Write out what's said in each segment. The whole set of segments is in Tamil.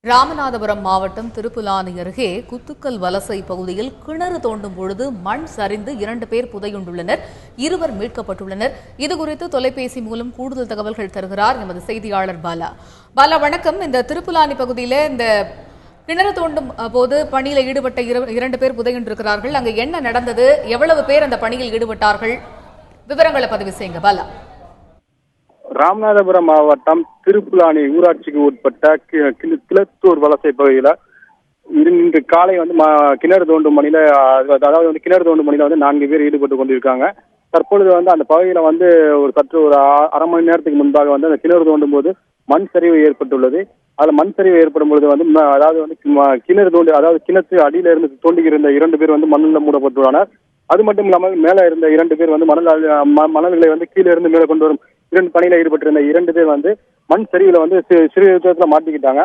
ராமநாதபுரம் மாவட்டம் திருப்புலானி அருகே குத்துக்கல் வலசை பகுதியில் கிணறு தோண்டும் பொழுது மண் சரிந்து 2 பேர் புதையுண்டுள்ளனர். 2 மீட்கப்பட்டுள்ளனர். இதுகுறித்து தொலைபேசி மூலம் கூடுதல் தகவல்கள் தருகிறார் எமது செய்தியாளர் பாலா. பாலா, வணக்கம். இந்த திருப்புலானி பகுதியில் இந்த கிணறு தோண்டும் போது பணியில் ஈடுபட்ட 2 பேர் புதையுண்டிருக்கிறார்கள். அங்கு என்ன நடந்தது? எவ்வளவு பேர் அந்த பணியில் ஈடுபட்டார்கள்? விவரங்களை பதிவு செய்யுங்க பாலா. ராமநாதபுரம் மாவட்டம் திருப்புலானி ஊராட்சிக்கு உட்பட்ட கிளத்தூர் வலசை பகுதியில இன்று காலை கிணறு தோண்டும் பணியில, அதாவது கிணறு தோண்டும் பணியில 4 பேர் ஈடுபட்டு கொண்டிருக்காங்க. தற்பொழுது அந்த பகுதியில ஒரு சற்று ஒரு அரை மணி நேரத்துக்கு முன்பாக அந்த கிணறு தோண்டும் போது மண் சரிவு ஏற்பட்டுள்ளது. அதுல மண் சரிவு ஏற்படும் பொழுது கிணறு தோண்டி, அதாவது கிணத்து அடியில இருந்து தோண்டியிருந்த 2 பேர் மண்ணில் மூடப்பட்டுள்ளனர். அது மட்டும் இல்லாமல் மேல இருந்த 2 பேர் மணல்களை கீழே இருந்து மேலே கொண்டு வரும் 2 பணியில ஈடுபட்டிருந்த 2 பேர் மண் சரிவுல சிறு விதத்துல மாட்டிக்கிட்டாங்க.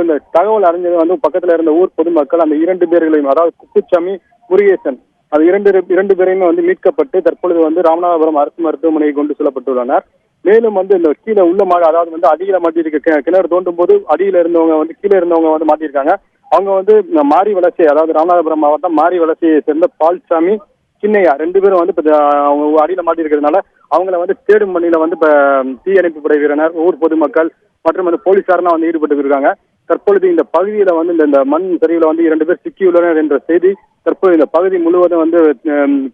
இந்த தகவல் அறிஞ்சது பக்கத்துல இருந்த ஊர் பொதுமக்கள் அந்த 2 பேர்களையும், அதாவது குப்புசாமி, முருகேசன், அது 2 பேரையுமே மீட்கப்பட்டு தற்பொழுது ராமநாதபுரம் அரசு மருத்துவமனையை கொண்டு செல்லப்பட்டுள்ளனர். மேலும் இந்த கீழே உள்ளமாக, அதாவது அடியில மாட்டியிருக்க கிணறு தோண்டும் போது அடியில இருந்தவங்க கீழே இருந்தவங்க மாட்டியிருக்காங்க. அவங்க மாரி வலசை, அதாவது ராமநாதபுரம் மாவட்டம் மாரி வலசையை சேர்ந்த பால்சாமி, சின்னையா 2 பேரும் அவங்க அடியில மாட்டி இருக்கிறதுனால அவங்கள தேடும் பணியில இப்ப தீயணைப்பு படை வீரனர், ஊர் பொதுமக்கள் மற்றும் போலீசாரெல்லாம் ஈடுபட்டு இருக்காங்க. தற்பொழுது இந்த பகுதியில இந்த மண் சரிவுல 2 பேர் சிக்கியுள்ளனர் என்ற செய்தி தற்போது இந்த பகுதி முழுவதும்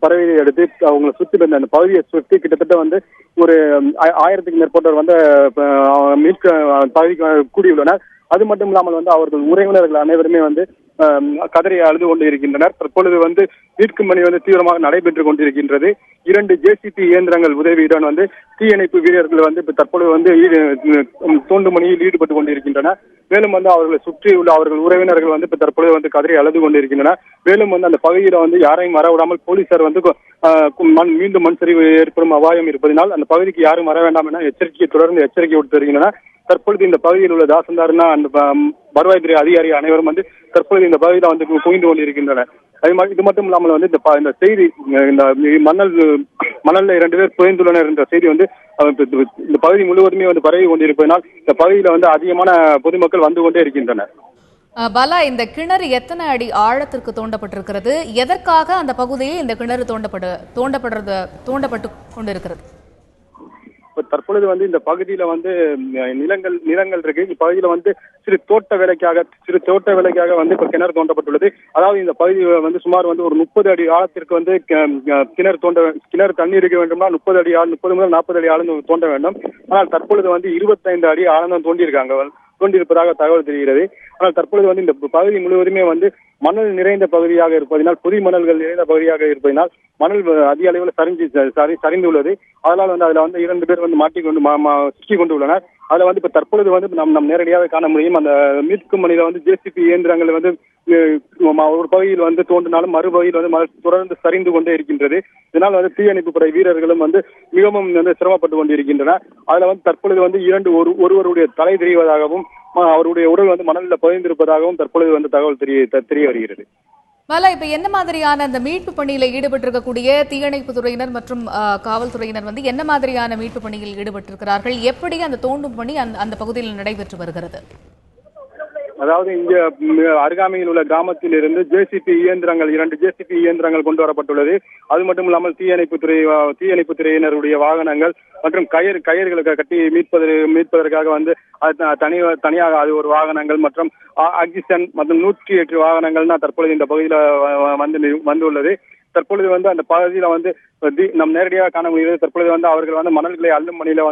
பரவியை அடுத்து அவங்களை சுற்றி இருந்த அந்த பகுதியை சுற்றி கிட்டத்தட்ட ஒரு 1000க்கும் மேற்பட்டவர் மீட்க பகுதிக்கு கூடியுள்ளனர். அது மட்டும் இல்லாமல் அவர்கள் உறவினர்கள் அனைவருமே கதறி அழுது கொண்டு இருக்கின்றனர். தற்பொழுது மீட்கும் பணி தீவிரமாக நடைபெற்றுக் கொண்டிருக்கின்றது. 2 ஜேசிபி இயந்திரங்கள் உதவியுடன் தீயணைப்பு வீரர்கள் இப்ப தற்பொழுது தோண்டும் பணியில் ஈடுபட்டு கொண்டிருக்கின்றனர். மேலும் அவர்களை சுற்றியுள்ள அவர்கள் உறவினர்கள் இப்ப தற்பொழுது கதறி அழுது கொண்டிருக்கின்றனர். மேலும் அந்த பகுதியில யாரையும் வரவிடாமல் போலீசார் மீண்டும் மண் சரிவு ஏற்படும் அபாயம் இருப்பதனால் அந்த பகுதிக்கு யாரும் வர வேண்டாம் என தொடர்ந்து எச்சரிக்கை விடுத்து வருகின்றனர். தற்பொழுது இந்த பகுதியில் உள்ள தாசில்தார்னா அந்த வருவாய்த்துறை அதிகாரி அனைவரும் தற்பொழுது இந்த பகுதியில குவிந்து கொண்டிருக்கின்றனர். இது மட்டும் இல்லாமல் இந்த செய்தி, இந்த மணல்ல 2 பேர் புதைந்துள்ளனர் என்ற செய்தி இந்த பகுதி முழுவதுமே பரவி கொண்டிருப்பதனால் இந்த பகுதியில அதிகமான பொதுமக்கள் வந்து கொண்டே இருக்கின்றனர். பாலா, இந்த கிணறு எத்தனை அடி ஆழத்திற்கு தோண்டப்பட்டிருக்கிறது? எதற்காக அந்த பகுதியில் இந்த கிணறு தோண்டப்பட்டு கொண்டிருக்கிறது? தற்பொழுது இந்த பகுதியில நிலங்கள் இருக்கு. இப்பகுதியில சிறு தோட்ட வேலைக்காக இப்ப கிணறு தோண்டப்பட்டுள்ளது. அதாவது இந்த பகுதி சுமார் ஒரு 30 அடி ஆழத்திற்கு கிணறு தண்ணி இருக்க வேண்டும்னா 30 அடி ஆழம், 30 முதல் 40 அடி ஆழம் தோண்ட வேண்டும். ஆனால் தற்பொழுது 25 அடி ஆழம் தோண்டியிருப்பதாக தகவல் தெரிகிறது. ஆனால் தற்பொழுது இந்த பகுதி முழுவதுமே மணல் நிறைந்த பகுதியாக இருப்பதனால், புதி மணல்கள் நிறைந்த பகுதியாக இருப்பதனால் மணல் அதிக அளவில் சரிந்துள்ளது. அதனால் அதுல 2 பேர் மாட்டிக்கொண்டு சிக்கி கொண்டு உள்ளனர். அதுல இப்ப தற்பொழுது நம் நேரடியாக காண முடியும். அந்த மீட்கும் பணியில ஜேசிபி இயந்திரங்கள் ஒரு பகுதியில் தோன்றினாலும் மறுபகுதியில் மணல் தொடர்ந்து சரிந்து கொண்டே இருக்கின்றது. இதனால் தீயணைப்பு படை வீரர்களும் மிகவும் சிரமப்பட்டு கொண்டிருக்கின்றனர். அதுல தற்பொழுது ஒருவருடைய தலை தெரிவதாகவும் அவருடைய உடல் மணலில் புதைந்திருப்பதாகவும் தற்பொழுது தகவல் தெரிய வருகிறது. பாலா, இப்ப என்ன மாதிரியான அந்த மீட்பு பணியில ஈடுபட்டிருக்கக்கூடிய தீயணைப்பு துறையினர் மற்றும் காவல்துறையினர் என்ன மாதிரியான மீட்பு பணியில் ஈடுபட்டிருக்கிறார்கள்? எப்படி அந்த தோண்டும் பணி அந்த பகுதியில் நடைபெற்று வருகிறது? அதாவது இங்க அருகாமையில் உள்ள கிராமத்தில் இருந்து ஜேசிபி இயந்திரங்கள் 2 ஜேசிபி இயந்திரங்கள் கொண்டு வரப்பட்டுள்ளது. அது மட்டும் இல்லாமல் தீயணைப்பு துறையினருடைய வாகனங்கள் மற்றும் கயிறுகளுக்கு கட்டி மீட்பதற்காக தனியாக அது ஒரு வாகனங்கள் மற்றும் ஆக்சிஜன் மற்றும் 108 வாகனங்கள்னா தற்பொழுது இந்த பகுதியில வந்துள்ளது. தற்பொழுது அந்த பகுதியில நம் நேரடியாக காண முடிகிறது. தற்பொழுது அவர்கள் மணல்களை அள்ளும் பணியில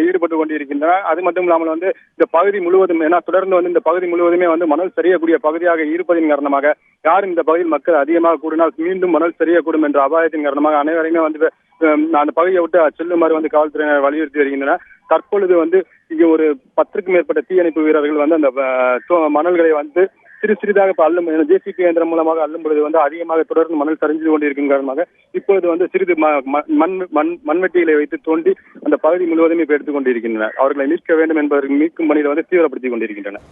ஈடுபட்டு கொண்டிருக்கின்றனர். அது மட்டும் இல்லாமல் இந்த பகுதி முழுவதும், ஏன்னா தொடர்ந்து இந்த பகுதி முழுவதுமே மணல் சரியக்கூடிய பகுதியாக இருப்பதன் காரணமாக யாரும் இந்த பகுதியில் மக்கள் அதிகமாக கூடினால் மீண்டும் மணல் சரியக்கூடும் என்ற அபாயத்தின் காரணமாக அனைவரையுமே அந்த பகுதியை விட்டு செல்லுமாறு காவல்துறையினர் வலியுறுத்தி வருகின்றனர். தற்பொழுது இங்க ஒரு 10க்கும் மேற்பட்ட தீயணைப்பு வீரர்கள் அந்த மணல்களை சிறிதாக ஜேசிபி இயந்திரம் மூலமாக அள்ளும் பொழுது அதிகமாக தொடர்ந்து மணல் சரிஞ்சு கொண்டிருக்கும் காரணமாக இப்பொழுது சிறிது மண்வெட்டிகளை வைத்து தோண்டி அந்த பகுதி முழுவதும் இப்ப எடுத்துக் கொண்டிருக்கின்றனர். அவர்களை மீட்க வேண்டும் என்பதற்கு மீட்கும் பணியில் தீவிரப்படுத்திக் கொண்டிருக்கின்றனர்.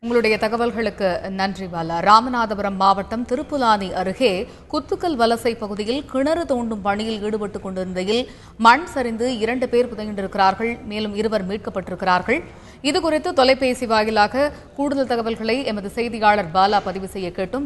உங்களுடைய தகவல்களுக்கு நன்றி பாலா. ராமநாதபுரம் மாவட்டம் திருப்புலானி அருகே குத்துக்கல் வலசை பகுதியில் கிணறு தோண்டும் பணியில் ஈடுபட்டுக் கொண்டிருந்தையில் மண் சரிந்து 2 பேர் புதையுண்டிருக்கிறார்கள். மேலும் 2 மீட்கப்பட்டிருக்கிறார்கள். இதுகுறித்து தொலைபேசி வாயிலாக கூடுதல் தகவல்களை எமது செய்தியாளர் பாலா பதிவு செய்ய கேட்டோம்.